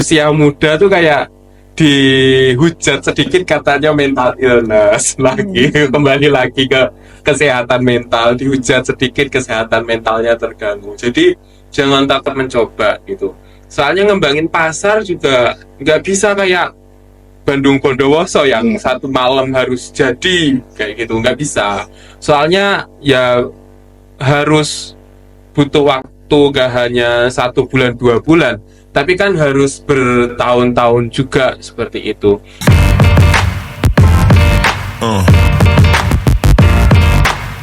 usia muda tuh kayak dihujat sedikit katanya mental illness lagi kembali lagi ke kesehatan mental, dihujat sedikit kesehatan mentalnya terganggu. Jadi jangan takut mencoba gitu. Soalnya ngembangin pasar juga nggak bisa kayak Bandung Bondowoso yang satu malam harus jadi kayak gitu, nggak bisa. Soalnya ya harus butuh waktu, gak hanya 1 bulan 2 bulan, tapi kan harus bertahun-tahun juga seperti itu. Uh,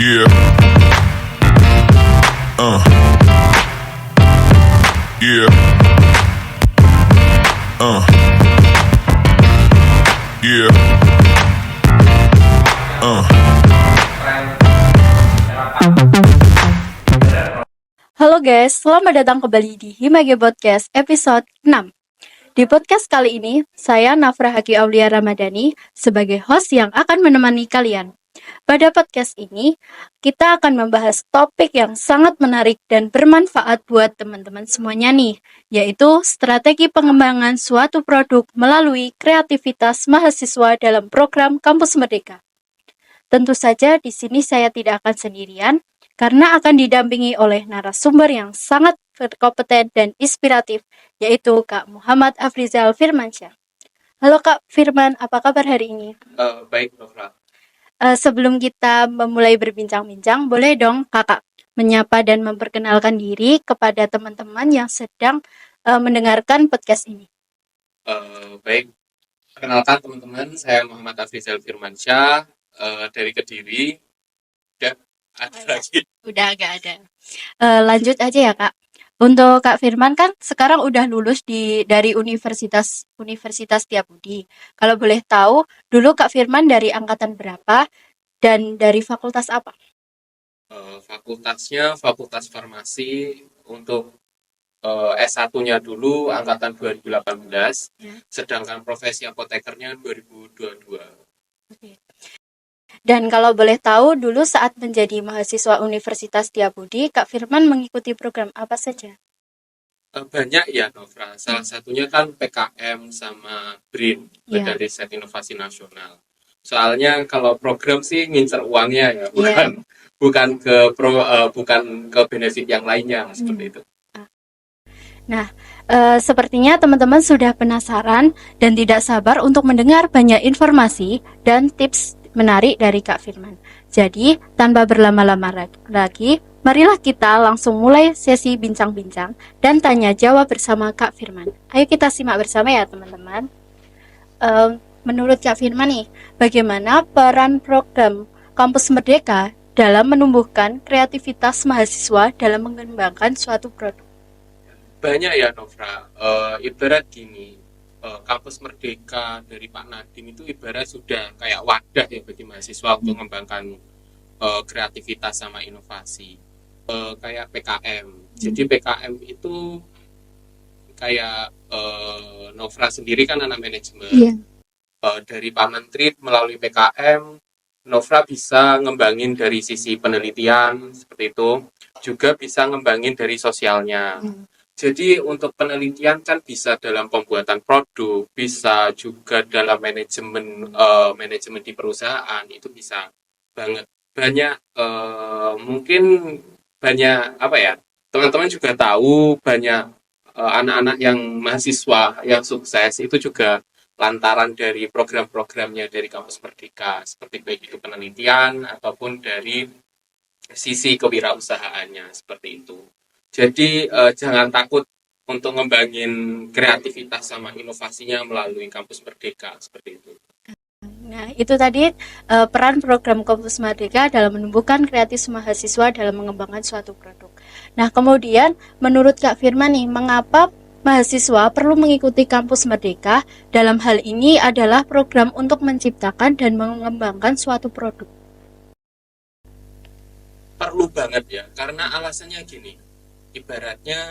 yeah. Uh, yeah. Uh, yeah. Uh. Halo guys, selamat datang kembali di Himage Podcast episode 6. Di podcast kali ini, saya Nafra Haki Aulia Ramadhani sebagai host yang akan menemani kalian. Pada podcast ini, kita akan membahas topik yang sangat menarik dan bermanfaat buat teman-teman semuanya nih, yaitu strategi pengembangan suatu produk melalui kreativitas mahasiswa dalam program Kampus Merdeka. Tentu saja di sini saya tidak akan sendirian, karena akan didampingi oleh narasumber yang sangat berkompeten dan inspiratif, yaitu Kak Muhammad Afrizal Firmansyah. Halo Kak Firman, apa kabar hari ini? Baik, Nofra. Sebelum kita memulai berbincang-bincang, boleh dong Kakak menyapa dan memperkenalkan diri kepada teman-teman yang sedang mendengarkan podcast ini. Baik, perkenalkan teman-teman, saya Muhammad Afrizal Firmansyah dari Kediri. Ada lagi. Udah agak ada. Lanjut aja ya Kak. Untuk Kak Firman kan sekarang udah lulus dari Universitas Setiabudi. Kalau boleh tahu, dulu Kak Firman dari angkatan berapa dan dari fakultas apa? Fakultasnya Fakultas Farmasi untuk S1-nya dulu angkatan 2018, sedangkan profesi apotekernya 2022. Oke. Dan kalau boleh tahu, dulu saat menjadi mahasiswa Universitas Setiabudi, Kak Firman mengikuti program apa saja? Banyak ya, Nofra. Salah satunya kan PKM sama BRIN, Badan Riset Inovasi Nasional. Soalnya kalau program sih ngincer uangnya ya, bukan ke benefit yang lainnya seperti itu. Nah, sepertinya teman-teman sudah penasaran dan tidak sabar untuk mendengar banyak informasi dan tips menarik dari Kak Firman. Jadi, tanpa berlama-lama lagi, marilah kita langsung mulai sesi bincang-bincang dan tanya jawab bersama Kak Firman. Ayo kita simak bersama ya teman-teman. Menurut Kak Firman nih, bagaimana peran program Kampus Merdeka dalam menumbuhkan kreativitas mahasiswa dalam mengembangkan suatu produk? Banyak ya, Nofra. Ibarat gini, Kampus Merdeka dari Pak Nadiem itu ibarat sudah kayak wadah ya bagi mahasiswa untuk mengembangkan kreativitas sama inovasi. Kayak PKM. Jadi PKM itu kayak Nofra sendiri kan anak manajemen. Dari Pak Menteri melalui PKM, Nofra bisa ngembangin dari sisi penelitian seperti itu, juga bisa ngembangin dari sosialnya. Jadi untuk penelitian kan bisa dalam pembuatan produk, bisa juga dalam manajemen di perusahaan, itu bisa banget. Banyak mungkin banyak apa ya, teman-teman juga tahu banyak anak-anak yang mahasiswa yang sukses itu juga lantaran dari program-programnya dari Kampus Merdeka, seperti baik itu penelitian ataupun dari sisi kewirausahaannya seperti itu. Jadi jangan takut untuk ngembangin kreativitas sama inovasinya melalui Kampus Merdeka seperti itu. Nah, itu tadi peran program Kampus Merdeka dalam menumbuhkan kreatif mahasiswa dalam mengembangkan suatu produk. Nah, kemudian menurut Kak Firman nih, mengapa mahasiswa perlu mengikuti Kampus Merdeka? Dalam hal ini adalah program untuk menciptakan dan mengembangkan suatu produk. Perlu banget ya, karena alasannya gini. Ibaratnya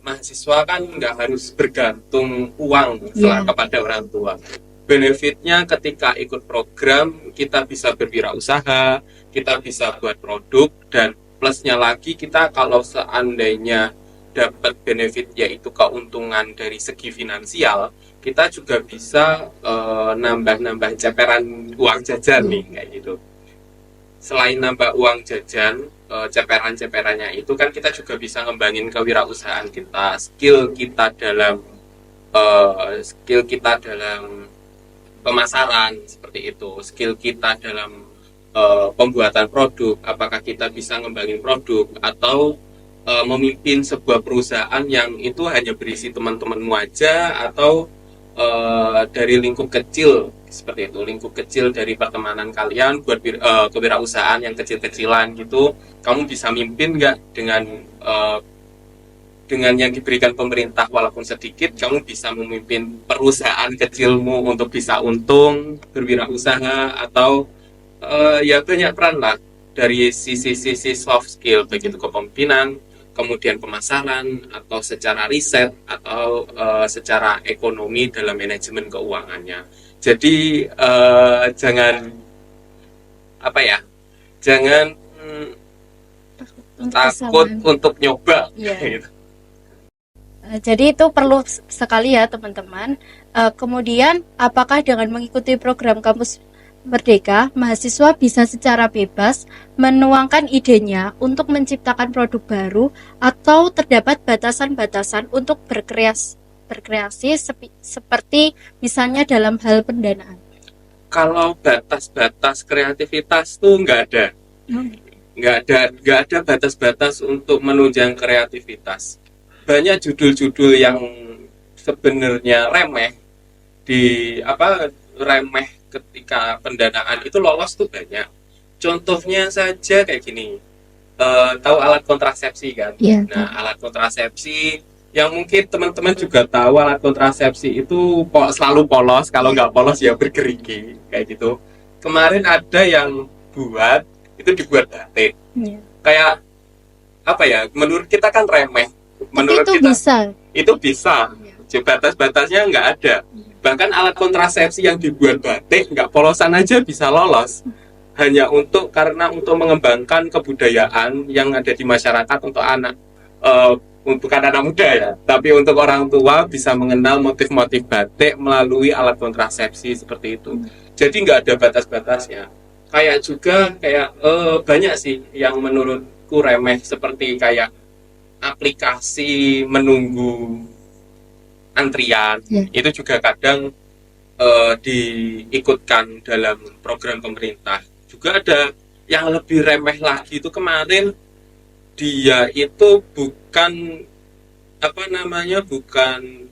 mahasiswa kan nggak harus bergantung uang kepada orang tua. Benefitnya ketika ikut program, kita bisa berwirausaha, kita bisa buat produk, dan plusnya lagi kita kalau seandainya dapat benefit yaitu keuntungan dari segi finansial, kita juga bisa nambah-nambah ceperan uang jajan nih kayak gitu. Selain nambah uang jajan, ceperan-ceperannya itu kan kita juga bisa ngembangin kewirausahaan kita, skill kita dalam pemasaran seperti itu, skill kita dalam pembuatan produk, apakah kita bisa ngembangin produk atau memimpin sebuah perusahaan yang itu hanya berisi teman-temanmu aja, atau dari lingkup kecil seperti itu, lingkup kecil dari pertemanan kalian buat kewirausahaan yang kecil-kecilan gitu. Kamu bisa mimpin nggak dengan yang diberikan pemerintah walaupun sedikit, kamu bisa memimpin perusahaan kecilmu untuk bisa untung, berwirausaha, atau ya banyak peran lah dari sisi-sisi soft skill, begitu kepemimpinan, kemudian pemasaran, atau secara riset, atau secara ekonomi dalam manajemen keuangannya. Jadi jangan apa ya, jangan takut untuk nyoba. Gitu. Jadi itu perlu sekali ya teman-teman. Kemudian apakah dengan mengikuti program Kampus Merdeka, mahasiswa bisa secara bebas menuangkan idenya untuk menciptakan produk baru, atau terdapat batasan-batasan untuk berkreasi seperti misalnya dalam hal pendanaan? Kalau batas-batas kreativitas tuh nggak ada. Nggak ada batas-batas untuk menunjang kreativitas. Banyak judul-judul yang sebenarnya remeh ketika pendanaan itu lolos tuh banyak. Contohnya saja kayak gini, tahu alat kontrasepsi kan? Yeah. Nah, alat kontrasepsi yang mungkin teman-teman juga tahu, alat kontrasepsi itu selalu polos, kalau nggak polos ya bergerigi kayak gitu. Kemarin ada yang dibuat batik. Yeah. Kayak apa ya? Menurut kita kan remeh. Menurut itu kita itu bisa. Batas-batasnya nggak ada. Bahkan alat kontrasepsi yang dibuat batik nggak polosan aja bisa lolos, hanya karena untuk mengembangkan kebudayaan yang ada di masyarakat untuk bukan anak muda ya, tapi untuk orang tua bisa mengenal motif-motif batik melalui alat kontrasepsi seperti itu. Jadi nggak ada batas-batasnya. Kayak banyak sih yang menurutku remeh, seperti kayak aplikasi menunggu antrian, itu juga kadang diikutkan dalam program pemerintah. Juga ada yang lebih remeh lagi, itu kemarin dia itu bukan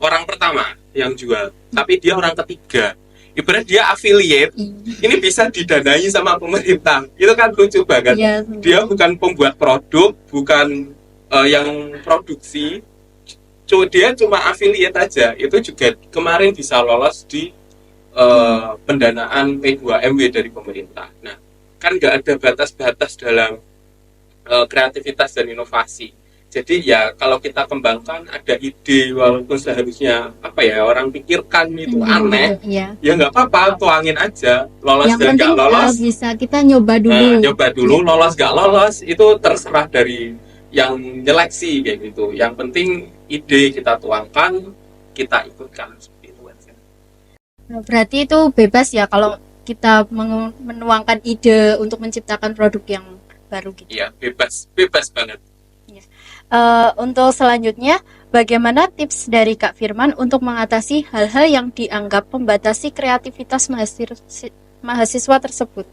orang pertama yang jual, tapi dia orang ketiga. Ibarat dia affiliate, ini bisa didanai sama pemerintah. Itu kan lucu banget. Dia bukan pembuat produk, bukan yang produksi, dia cuma affiliate aja. Itu juga kemarin bisa lolos di pendanaan P2MW dari pemerintah. Nah, kan nggak ada batas-batas dalam kreativitas dan inovasi. Jadi ya kalau kita kembangkan, ada ide walaupun seharusnya orang pikirkan itu aneh, ya nggak apa-apa, tuangin aja, lolos dan nggak lolos. Bisa kita nyoba dulu. Lolos nggak lolos itu terserah dari yang nyeleksi kayak gitu. Yang penting ide kita tuangkan, kita ikutkan seperti itu aja. Berarti itu bebas ya kalau kita menuangkan ide untuk menciptakan produk yang baru gitu. Iya, bebas banget. Ya. Untuk selanjutnya, bagaimana tips dari Kak Firman untuk mengatasi hal-hal yang dianggap membatasi kreativitas mahasiswa tersebut?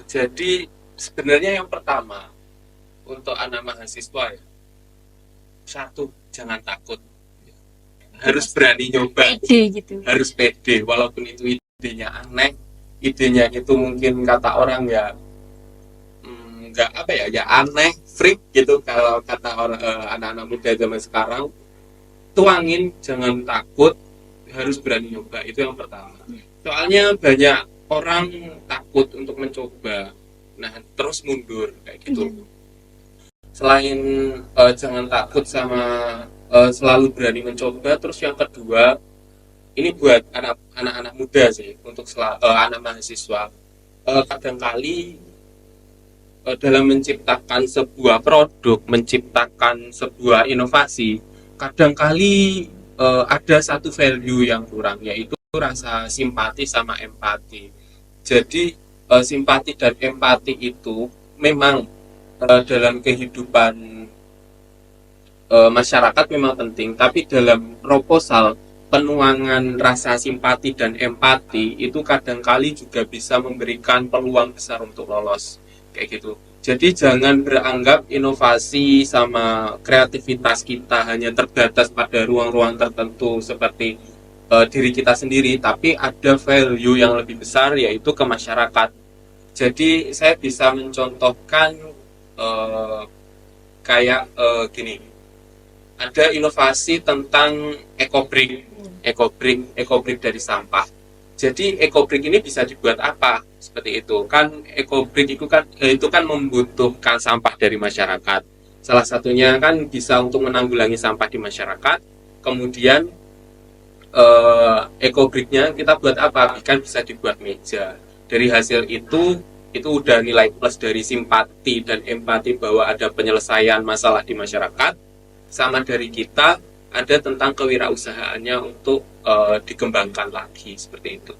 Jadi sebenarnya yang pertama untuk anak mahasiswa ya, satu, jangan takut, harus berani nyoba, harus pede, walaupun itu idenya aneh, idenya itu mungkin kata orang ya aneh, freak gitu kalau kata orang anak-anak muda zaman sekarang. Tuangin, jangan takut, harus berani nyoba, itu yang pertama. Soalnya banyak orang takut untuk mencoba, nah terus mundur kayak gitu. Selain jangan takut sama selalu berani mencoba, terus yang kedua, ini buat anak-anak muda sih, untuk anak mahasiswa, kadangkali dalam menciptakan sebuah produk, menciptakan sebuah inovasi, kadangkali ada satu value yang kurang, yaitu rasa simpati sama empati. Jadi simpati dan empati itu memang dalam kehidupan masyarakat memang penting, tapi dalam proposal penuangan rasa simpati dan empati itu kadangkali juga bisa memberikan peluang besar untuk lolos kayak gitu. Jadi jangan beranggap inovasi sama kreativitas kita hanya terbatas pada ruang-ruang tertentu seperti diri kita sendiri, tapi ada value yang lebih besar yaitu ke masyarakat. Jadi saya bisa mencontohkan eh, kayak gini, ada inovasi tentang ekobrik dari sampah. Jadi ekobrik ini bisa dibuat apa? Seperti itu kan, ekobrik itu kan membutuhkan sampah dari masyarakat. Salah satunya kan bisa untuk menanggulangi sampah di masyarakat. Kemudian ekobriknya kita buat apa? Kan bisa dibuat meja. Dari hasil itu udah nilai plus dari simpati dan empati bahwa ada penyelesaian masalah di masyarakat. Sama dari kita ada tentang kewirausahaannya untuk dikembangkan lagi seperti itu.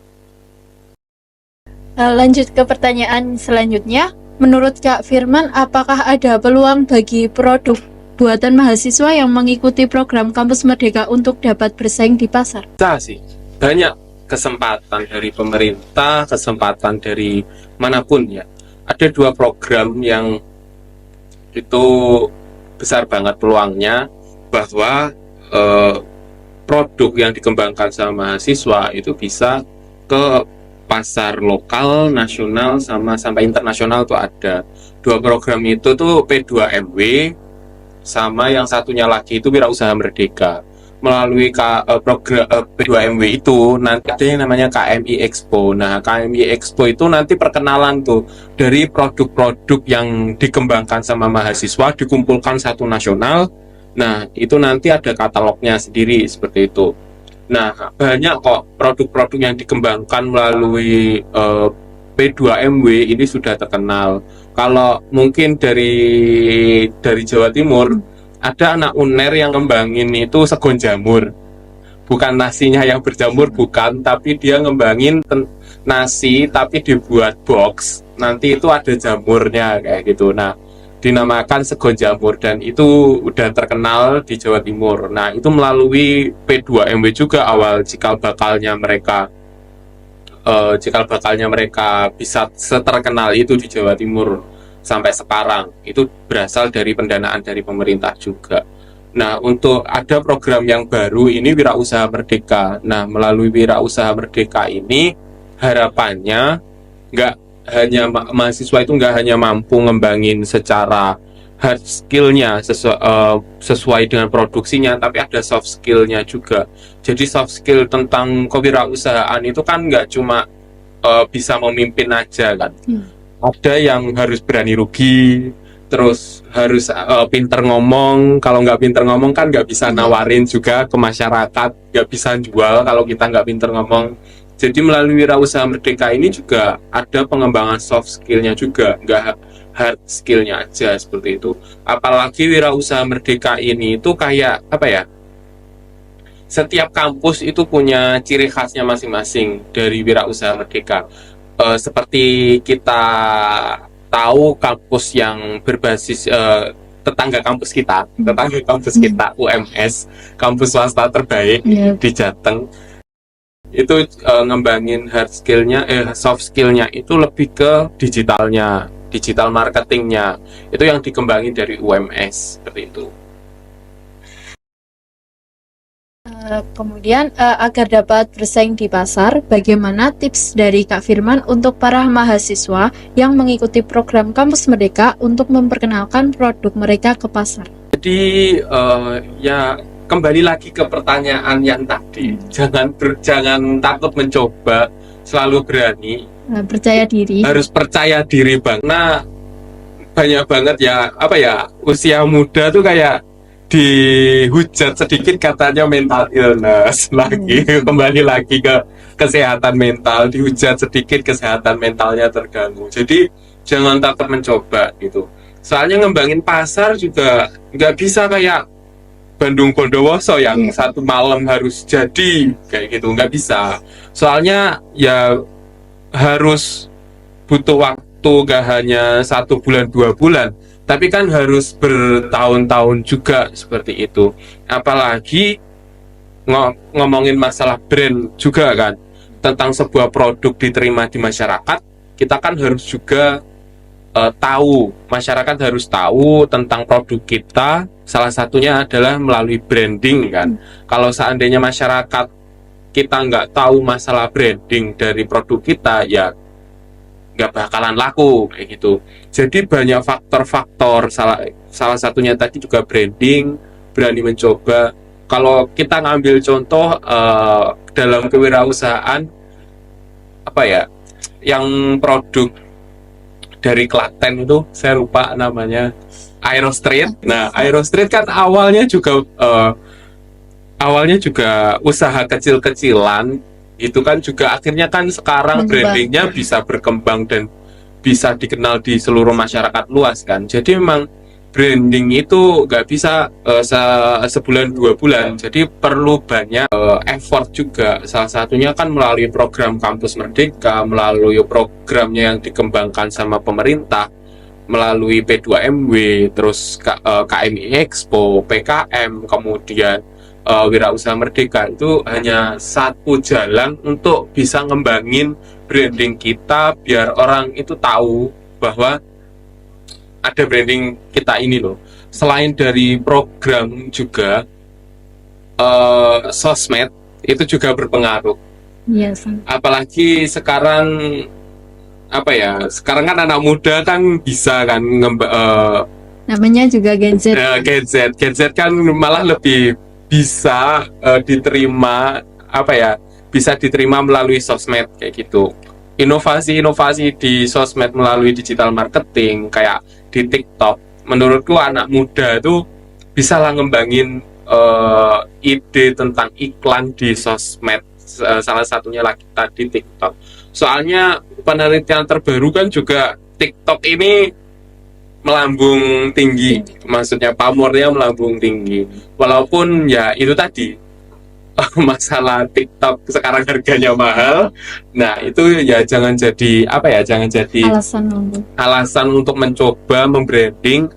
Lanjut ke pertanyaan selanjutnya. Menurut Kak Firman, apakah ada peluang bagi produk buatan mahasiswa yang mengikuti program Kampus Merdeka untuk dapat bersaing di pasar? Bisa sih, banyak kesempatan dari pemerintah, kesempatan dari manapun ya. Ada 2 program yang itu besar banget peluangnya bahwa produk yang dikembangkan sama mahasiswa itu bisa ke pasar lokal, nasional, sampai internasional. Tuh ada 2 program itu tuh P2MW sama yang satunya lagi itu Wirausaha Merdeka. Melalui program P2MW itu nanti ada yang namanya KMI Expo. Nah, KMI Expo itu nanti perkenalan tuh dari produk-produk yang dikembangkan sama mahasiswa, dikumpulkan satu nasional. Nah, itu nanti ada katalognya sendiri seperti itu. Nah, banyak kok produk-produk yang dikembangkan melalui P2MW ini sudah terkenal. Kalau mungkin dari Jawa Timur, ada anak UNER yang ngembangin itu segon jamur. Bukan nasinya yang berjamur, bukan, tapi dia ngembangin nasi tapi dibuat box. Nanti itu ada jamurnya kayak gitu. Nah, dinamakan segon jamur dan itu udah terkenal di Jawa Timur. Nah, itu melalui P2MW juga awal cikal bakalnya mereka bisa seterkenal itu di Jawa Timur sampai sekarang. Itu berasal dari pendanaan dari pemerintah juga. Nah, untuk ada program yang baru ini Wirausaha Merdeka. Nah, melalui Wirausaha Merdeka ini harapannya nggak hanya mahasiswa itu nggak hanya mampu ngembangin secara hard skillnya sesuai dengan produksinya, tapi ada soft skillnya juga. Jadi soft skill tentang kewirausahaan itu kan nggak cuma bisa memimpin aja kan. Ada yang harus berani rugi, terus harus pinter ngomong. Kalau nggak pinter ngomong kan nggak bisa nawarin juga ke masyarakat, nggak bisa jual kalau kita nggak pinter ngomong. Jadi melalui Wirausaha Merdeka ini juga ada pengembangan soft skillnya juga, nggak hard skillnya aja seperti itu. Apalagi Wirausaha Merdeka ini itu kayak apa ya? Setiap kampus itu punya ciri khasnya masing-masing dari Wirausaha Merdeka. Seperti kita tahu kampus yang berbasis tetangga kampus kita UMS, kampus swasta terbaik di Jateng. Itu ngembangin hard skillnya, soft skillnya itu lebih ke digitalnya, digital marketingnya. Itu yang dikembangin dari UMS seperti itu. Kemudian agar dapat bersaing di pasar, bagaimana tips dari Kak Firman untuk para mahasiswa yang mengikuti program Kampus Merdeka untuk memperkenalkan produk mereka ke pasar? Jadi ya kembali lagi ke pertanyaan yang tadi, jangan takut mencoba, selalu berani, percaya diri. Harus percaya diri bang. Nah, banyak banget ya usia muda tuh kayak dihujat sedikit katanya mental illness lagi. Kembali lagi ke kesehatan mental, dihujat sedikit kesehatan mentalnya terganggu. Jadi jangan takut mencoba gitu. Soalnya ngembangin pasar juga nggak bisa kayak Bandung Bondowoso yang satu malam harus jadi kayak gitu, nggak bisa. Soalnya ya harus butuh waktu, gak hanya 1 bulan 2 bulan, tapi kan harus bertahun-tahun juga seperti itu. Apalagi ngomongin masalah brand juga kan, tentang sebuah produk diterima di masyarakat, kita kan harus juga tahu, masyarakat harus tahu tentang produk kita. Salah satunya adalah melalui branding kan. Kalau seandainya masyarakat kita nggak tahu masalah branding dari produk kita, ya nggak bakalan laku kayak gitu. Jadi banyak faktor-faktor, salah satunya tadi juga branding, berani mencoba. Kalau kita ngambil contoh dalam kewirausahaan, apa ya, yang produk dari Klaten itu, saya lupa namanya, Aerostreet. Nah, Aerostreet kan awalnya juga usaha kecil-kecilan, itu kan juga akhirnya kan sekarang brandingnya bisa berkembang dan bisa dikenal di seluruh masyarakat luas kan. Jadi memang branding itu nggak bisa sebulan 2 bulan, jadi perlu banyak effort juga. Salah satunya kan melalui program Kampus Merdeka, melalui programnya yang dikembangkan sama pemerintah, melalui P2MW, terus KMI Expo, PKM, kemudian Wirausaha Merdeka. Itu hanya satu jalan untuk bisa ngembangin branding kita biar orang itu tahu bahwa ada branding kita ini loh. Selain dari program juga sosmed itu juga berpengaruh. Yes. Apalagi sekarang sekarang kan anak muda kan bisa kan namanya juga gadget. Gadget kan malah lebih bisa diterima bisa diterima melalui sosmed kayak gitu. Inovasi-inovasi di sosmed melalui digital marketing kayak di TikTok, menurutku anak muda itu bisa lah ngembangin ide tentang iklan di sosmed. Salah satunya lagi tadi TikTok. Soalnya penelitian terbaru kan juga TikTok ini melambung tinggi, maksudnya pamornya melambung tinggi. Walaupun ya itu tadi masalah TikTok sekarang harganya mahal. Nah, itu ya jangan jadi alasan untuk mencoba membranding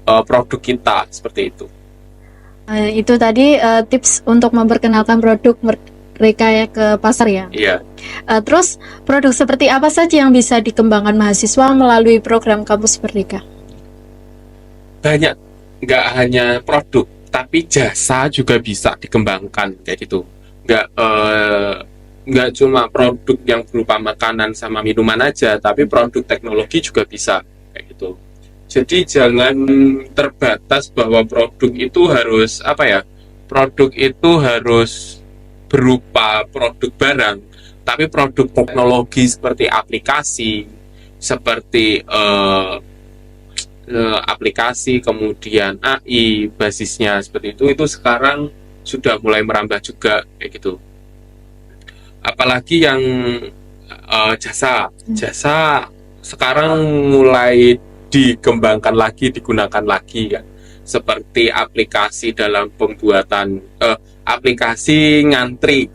produk kita seperti itu. Itu tadi tips untuk memperkenalkan produk mereka ya ke pasar ya. Iya. Terus produk seperti apa saja yang bisa dikembangkan mahasiswa melalui program Kampus Merdeka? Banyak, nggak hanya produk, tapi jasa juga bisa dikembangkan kayak gitu. Nggak cuma produk yang berupa makanan sama minuman aja, tapi produk teknologi juga bisa kayak gitu. Jadi jangan terbatas bahwa produk itu harus berupa produk barang, tapi produk teknologi seperti aplikasi, seperti aplikasi, kemudian AI basisnya seperti itu sekarang sudah mulai merambah juga kayak gitu. Apalagi yang jasa sekarang mulai dikembangkan lagi, digunakan lagi kan, seperti aplikasi dalam pembuatan aplikasi ngantri.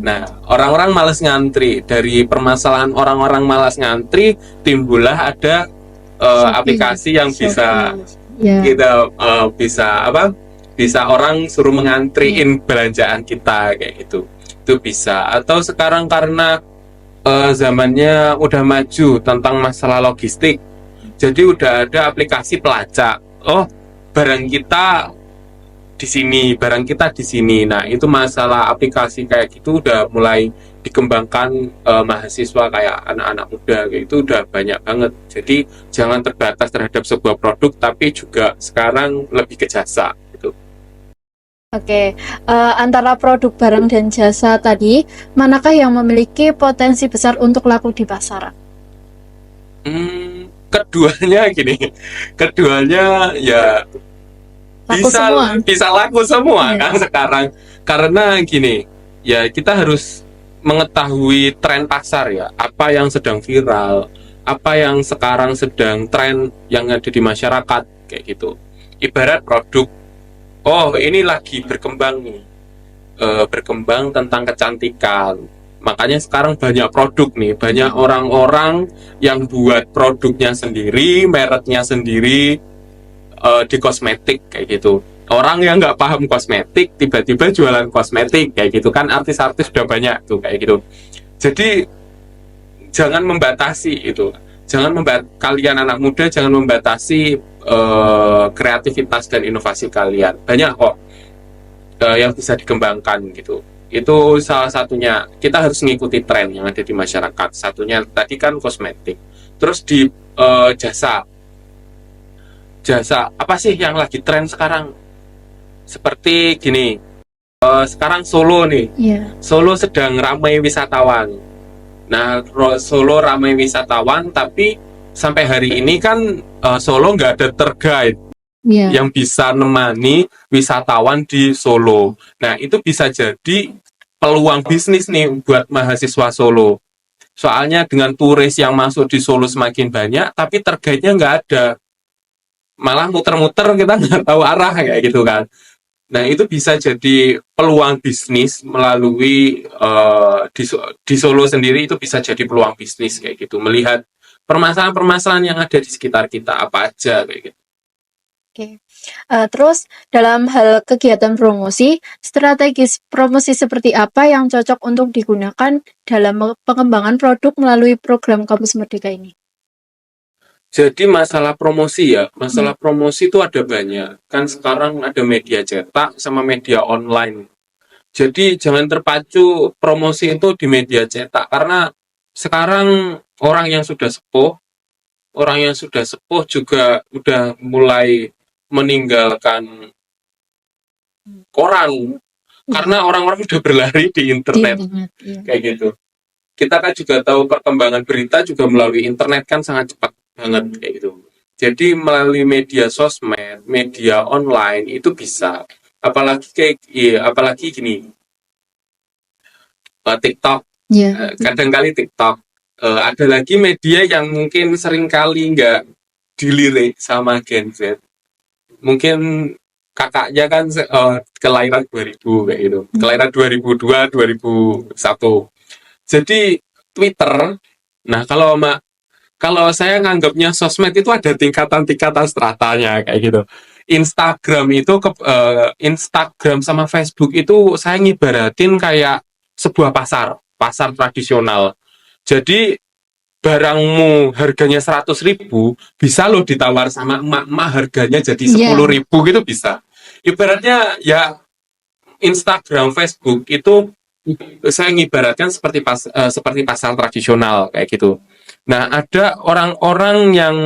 Nah, orang-orang malas ngantri. Dari permasalahan orang-orang malas ngantri, timbullah ada aplikasi yang bisa kita bisa orang suruh mengantriin belanjaan kita kayak gitu. Itu bisa. Atau sekarang karena zamannya udah maju tentang masalah logistik, jadi udah ada aplikasi pelacak. Oh, barang kita di sini. Nah, itu masalah aplikasi kayak gitu udah mulai dikembangkan mahasiswa kayak anak-anak muda kayak itu udah banyak banget. Jadi jangan terbatas terhadap sebuah produk, tapi juga sekarang lebih ke jasa gitu. Oke, antara produk barang dan jasa tadi, manakah yang memiliki potensi besar untuk laku di pasaran? Keduanya ya bisa laku semua kan sekarang, karena gini ya, kita harus mengetahui tren pasar ya, apa yang sedang viral, apa yang sekarang sedang tren yang ada di masyarakat kayak gitu. Ibarat produk, oh ini lagi berkembang nih, berkembang tentang kecantikan. Makanya sekarang banyak produk nih, banyak orang-orang yang buat produknya sendiri, mereknya sendiri, di kosmetik kayak gitu. Orang yang nggak paham kosmetik tiba-tiba jualan kosmetik kayak gitu kan, artis-artis udah banyak tuh kayak gitu. Jadi jangan membatasi itu, kalian anak muda jangan membatasi kreativitas dan inovasi kalian. Banyak kok yang bisa dikembangkan gitu. Itu salah satunya, kita harus mengikuti tren yang ada di masyarakat. Satunya tadi kan kosmetik. Terus di jasa jasa apa sih yang lagi tren sekarang? Seperti gini, sekarang Solo nih, Solo sedang ramai wisatawan. Nah, Solo ramai wisatawan, tapi sampai hari ini kan Solo nggak ada tour guide yang bisa nemani wisatawan di Solo. Nah, itu bisa jadi peluang bisnis nih buat mahasiswa Solo. Soalnya dengan turis yang masuk di Solo semakin banyak, tapi tour guide-nya nggak ada. Malah muter-muter kita nggak tahu arah kayak gitu kan. Nah, itu bisa jadi peluang bisnis melalui di Solo sendiri, itu bisa jadi peluang bisnis kayak gitu. Melihat permasalahan-permasalahan yang ada di sekitar kita apa aja kayak gitu. Oke. Terus dalam hal kegiatan promosi, strategis promosi seperti apa yang cocok untuk digunakan dalam pengembangan produk melalui program Kampus Merdeka ini? Jadi masalah promosi ya, masalah promosi itu ada banyak. Kan sekarang ada media cetak sama media online. Jadi jangan terpacu promosi itu di media cetak, karena sekarang orang yang sudah sepuh juga udah mulai meninggalkan koran, karena orang-orang udah berlari di internet kayak gitu. Kita kan juga tahu perkembangan berita juga melalui internet kan sangat cepat banget kayak gitu. Jadi melalui media sosmed, media online itu bisa. Apalagi gini, TikTok. Kadang-kali TikTok. Ada lagi media yang mungkin seringkali nggak dilirik sama Gen Z. Mungkin kakaknya kan kelahiran 2000 kayak gitu. Kelahiran 2002, 2001. Jadi Twitter, nah kalau saya nganggapnya sosmed itu ada tingkatan-tingkatan stratanya kayak gitu. Instagram sama Facebook itu saya ngibaratin kayak sebuah pasar tradisional. Jadi barangmu harganya 100.000 bisa loh ditawar sama emak-emak harganya jadi 10.000 gitu bisa. Ibaratnya ya Instagram, Facebook itu saya ngibaratkan seperti pasar tradisional kayak gitu. Nah, ada orang-orang yang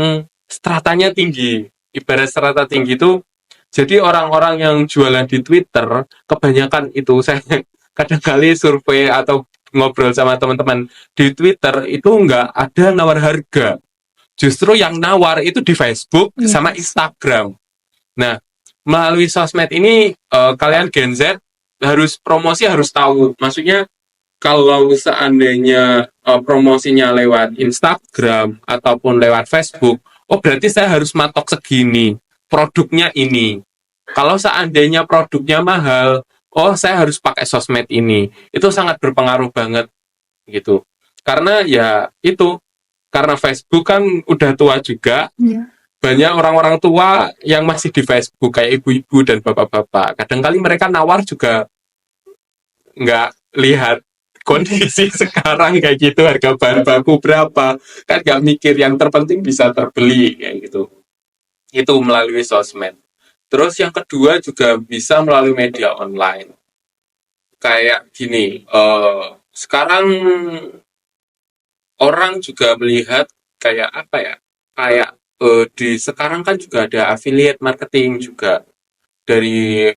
stratanya tinggi. Ibarat strata tinggi itu, jadi orang-orang yang jualan di Twitter, kebanyakan itu saya kadang-kali survei atau ngobrol sama teman-teman di Twitter itu nggak ada nawar harga. Justru yang nawar itu di Facebook sama Instagram. Nah, melalui sosmed ini kalian Gen Z promosi harus tahu. Maksudnya kalau seandainya promosinya lewat Instagram ataupun lewat Facebook, oh berarti saya harus matok segini, produknya ini. Kalau seandainya produknya mahal, oh saya harus pakai sosmed ini. Itu sangat berpengaruh banget gitu. Karena ya itu, karena Facebook kan udah tua juga, banyak orang-orang tua yang masih di Facebook kayak ibu-ibu dan bapak-bapak. Kadang-kali mereka nawar juga nggak lihat kondisi sekarang kayak gitu, harga bahan baku berapa, kan nggak mikir, yang terpenting bisa terbeli kayak gitu. Itu melalui sosmed. Terus yang kedua juga bisa melalui media online. Kayak gini, sekarang orang juga melihat kayak apa ya, kayak di sekarang kan juga ada affiliate marketing juga dari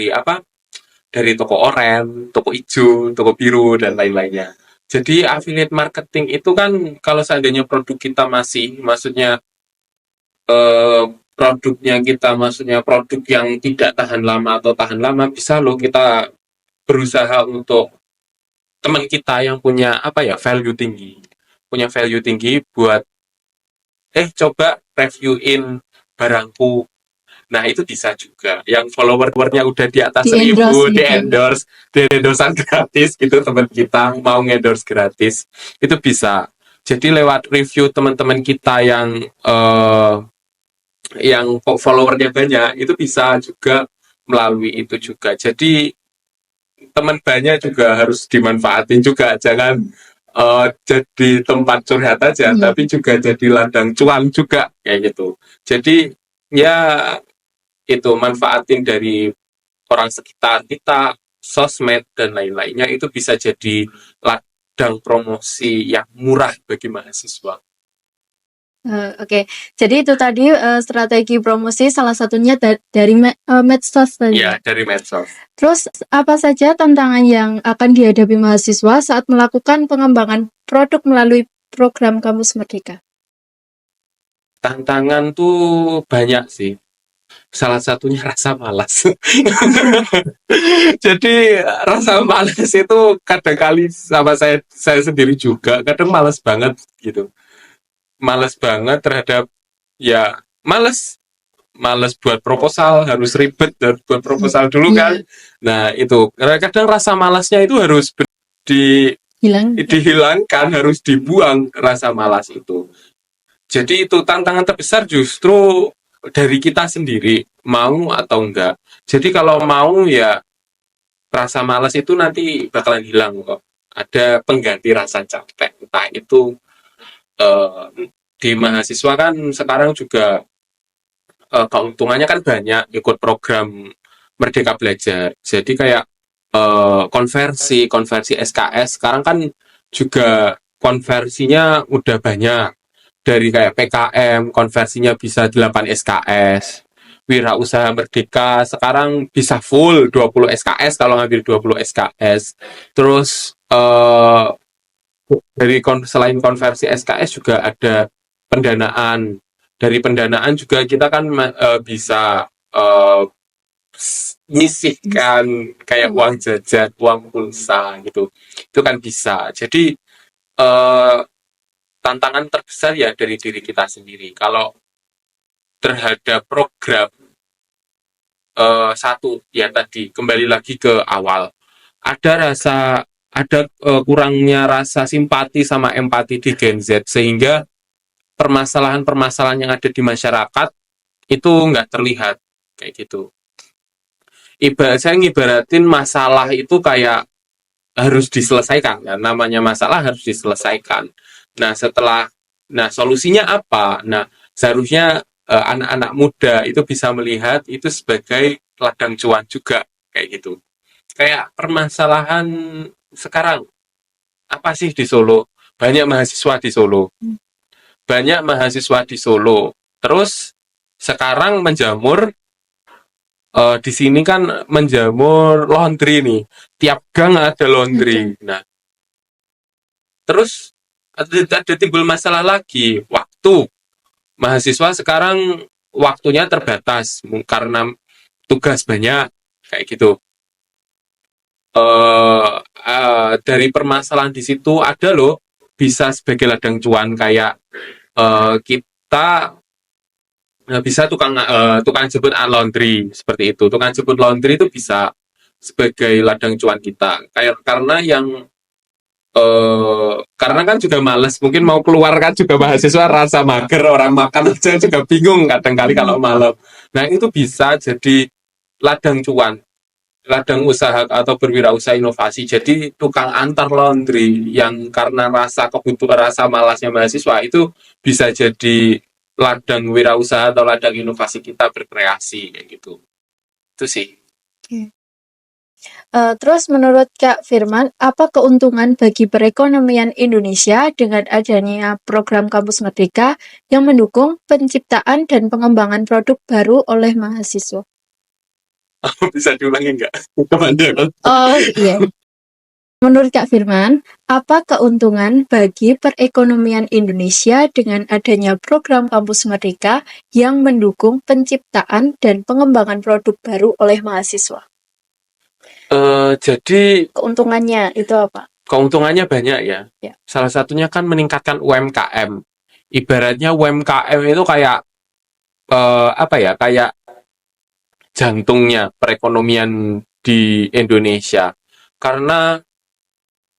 apa, dari toko oranye, toko hijau, toko biru dan lain-lainnya. Jadi affiliate marketing itu kan kalau seandainya produk kita maksudnya produk yang tidak tahan lama atau tahan lama, bisa loh kita berusaha untuk teman kita yang punya apa ya, value tinggi. punya value tinggi buat coba reviewin barangku. Nah, itu bisa juga. Yang follower-followernya udah di atas Di 1.000, endorse di gitu. endorse, di endorsean gratis gitu, teman kita mau endorse gratis, itu bisa. Jadi lewat review teman-teman kita yang followernya banyak, itu bisa juga melalui itu juga. Jadi teman banyak juga harus dimanfaatin juga, jangan jadi tempat curhat aja, tapi juga jadi ladang cuan juga kayak gitu. Jadi ya itu manfaatin dari orang sekitar kita, sosmed dan lain-lainnya, itu bisa jadi ladang promosi yang murah bagi mahasiswa. Oke, jadi itu tadi strategi promosi salah satunya dari medsos tadi. Ya, dari medsos. Terus apa saja tantangan yang akan dihadapi mahasiswa saat melakukan pengembangan produk melalui program Kampus Merdeka? Tantangan tuh banyak sih. Salah satunya rasa malas. Jadi rasa malas itu kadang kali sama saya sendiri juga kadang malas banget gitu. Malas banget terhadap ya malas buat proposal, harus ribet dan buat proposal dulu kan. Nah, itu kadang rasa malasnya itu harus dihilangkan, harus dibuang rasa malas itu. Jadi itu tantangan terbesar justru dari kita sendiri, mau atau enggak. Jadi kalau mau ya rasa malas itu nanti bakalan hilang kok. Ada pengganti rasa capek. Entah itu eh, di mahasiswa kan sekarang juga keuntungannya kan banyak ikut program Merdeka Belajar. Jadi kayak konversi SKS sekarang kan juga konversinya udah banyak. Dari kayak PKM konversinya bisa 8 SKS. Wirausaha Merdeka sekarang bisa full 20 SKS kalau ngambil 20 SKS. Terus selain konversi SKS juga ada pendanaan. Dari pendanaan juga kita kan bisa nyisihkan kayak uang jajan, uang pulsa gitu. Itu kan bisa. Jadi tantangan terbesar ya dari diri kita sendiri. Kalau terhadap program satu ya tadi kembali lagi ke awal, ada kurangnya rasa simpati sama empati di Gen Z sehingga permasalahan-permasalahan yang ada di masyarakat itu nggak terlihat kayak gitu. Saya ngibaratin masalah itu kayak harus diselesaikan kan, namanya masalah harus diselesaikan. Nah solusinya apa? Nah seharusnya anak-anak muda itu bisa melihat itu sebagai ladang cuan juga kayak gitu. Kayak permasalahan sekarang apa sih di Solo? Banyak mahasiswa di Solo. Terus sekarang menjamur di sini kan menjamur laundry nih. Tiap gang ada laundry. Nah, terus ada timbul masalah lagi, waktu. Mahasiswa sekarang waktunya terbatas karena tugas banyak kayak gitu. Dari permasalahan di situ ada loh bisa sebagai ladang cuan kayak kita bisa tukang jemput laundry seperti itu. Tukang jemput laundry itu bisa sebagai ladang cuan kita. Kayak karena kan juga males, mungkin mau keluar kan juga mahasiswa rasa mager, orang makan aja juga bingung kadang kali kalau malam. Nah itu bisa jadi ladang cuan, ladang usaha atau berwirausaha inovasi. Jadi tukang antar laundry yang karena rasa malasnya mahasiswa itu bisa jadi ladang wirausaha atau ladang inovasi kita berkreasi kayak gitu. Itu sih. Terus menurut Kak Firman, apa keuntungan bagi perekonomian Indonesia dengan adanya program Kampus Merdeka yang mendukung penciptaan dan pengembangan produk baru oleh mahasiswa? Bisa diulangi nggak? Kemana? Oh iya. Menurut Kak Firman, apa keuntungan bagi perekonomian Indonesia dengan adanya program Kampus Merdeka yang mendukung penciptaan dan pengembangan produk baru oleh mahasiswa? Jadi Keuntungannya itu apa? Keuntungannya banyak ya. Ya. Salah satunya kan meningkatkan UMKM. Ibaratnya UMKM itu kayak apa ya? Kayak jantungnya perekonomian di Indonesia. Karena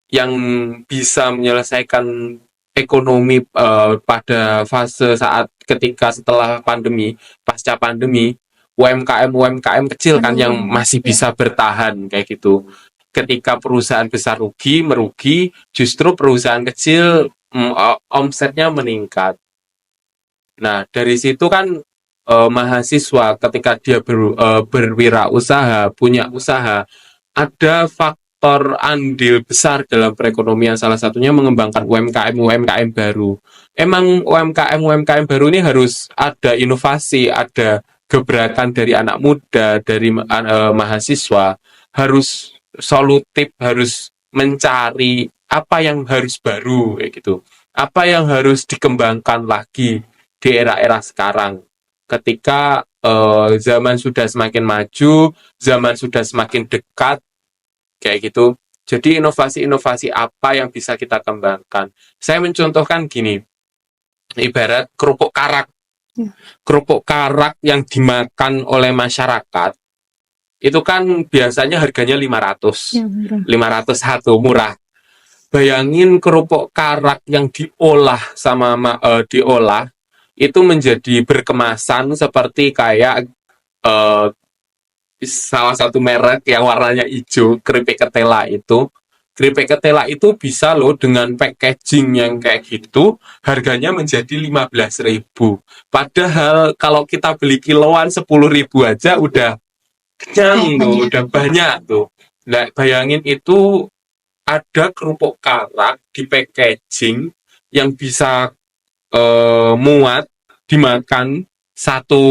yang bisa menyelesaikan ekonomi pada fase saat ketika setelah pandemi, pasca pandemi, UMKM kecil kan yang masih bisa bertahan kayak gitu. Ketika perusahaan besar merugi, justru perusahaan kecil omsetnya meningkat. Nah, dari situ kan mahasiswa ketika dia berwirausaha, punya usaha, ada faktor andil besar dalam perekonomian, salah satunya mengembangkan UMKM baru. Emang UMKM baru ini harus ada inovasi, ada gebrakan dari anak muda, dari mahasiswa, harus solutif, harus mencari apa yang harus baru kayak gitu. Apa yang harus dikembangkan lagi di era-era sekarang. Ketika zaman sudah semakin maju, zaman sudah semakin dekat, kayak gitu. Jadi inovasi-inovasi apa yang bisa kita kembangkan? Saya mencontohkan gini, ibarat kerupuk karak. Kerupuk karak yang dimakan oleh masyarakat, itu kan biasanya harganya 500. 501, murah. Bayangin kerupuk karak yang diolah itu menjadi berkemasan seperti kayak salah satu merek yang warnanya hijau, keripik ketela itu bisa loh dengan packaging yang kayak gitu, harganya menjadi 15.000. Padahal kalau kita beli kiloan 10.000 aja udah kenyang tuh, udah banyak tuh. Nah, bayangin itu ada kerupuk karak di packaging yang bisa muat dimakan satu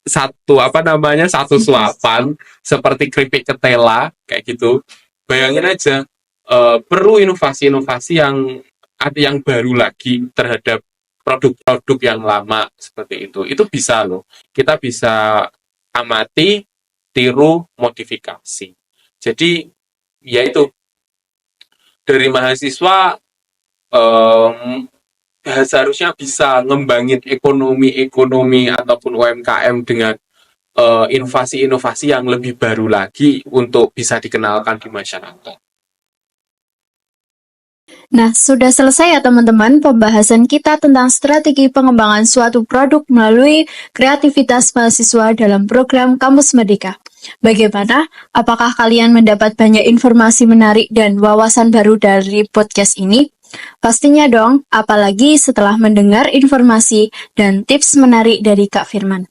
satu suapan seperti keripik ketela kayak gitu. Bayangin aja, perlu inovasi-inovasi yang ada yang baru lagi terhadap produk-produk yang lama seperti itu. Itu bisa loh. Kita bisa amati, tiru, modifikasi. Jadi ya itu dari mahasiswa seharusnya bisa ngembangin ekonomi ataupun UMKM dengan inovasi-inovasi yang lebih baru lagi untuk bisa dikenalkan di masyarakat. Nah, sudah selesai ya teman-teman pembahasan kita tentang strategi pengembangan suatu produk melalui kreativitas mahasiswa dalam program Kampus Merdeka. Bagaimana? Apakah kalian mendapat banyak informasi menarik dan wawasan baru dari podcast ini? Pastinya dong, apalagi setelah mendengar informasi dan tips menarik dari Kak Firman.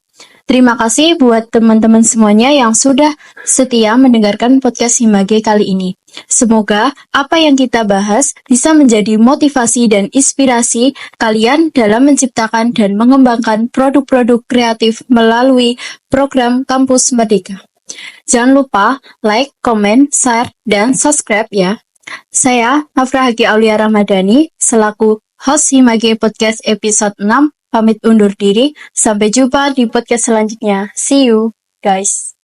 Terima kasih buat teman-teman semuanya yang sudah setia mendengarkan podcast Himage kali ini. Semoga apa yang kita bahas bisa menjadi motivasi dan inspirasi kalian dalam menciptakan dan mengembangkan produk-produk kreatif melalui program Kampus Merdeka. Jangan lupa like, comment, share, dan subscribe ya. Saya Nafra Haki Aulia Ramadhani selaku host Himage Podcast episode 6 pamit undur diri. Sampai jumpa di podcast selanjutnya. See you guys.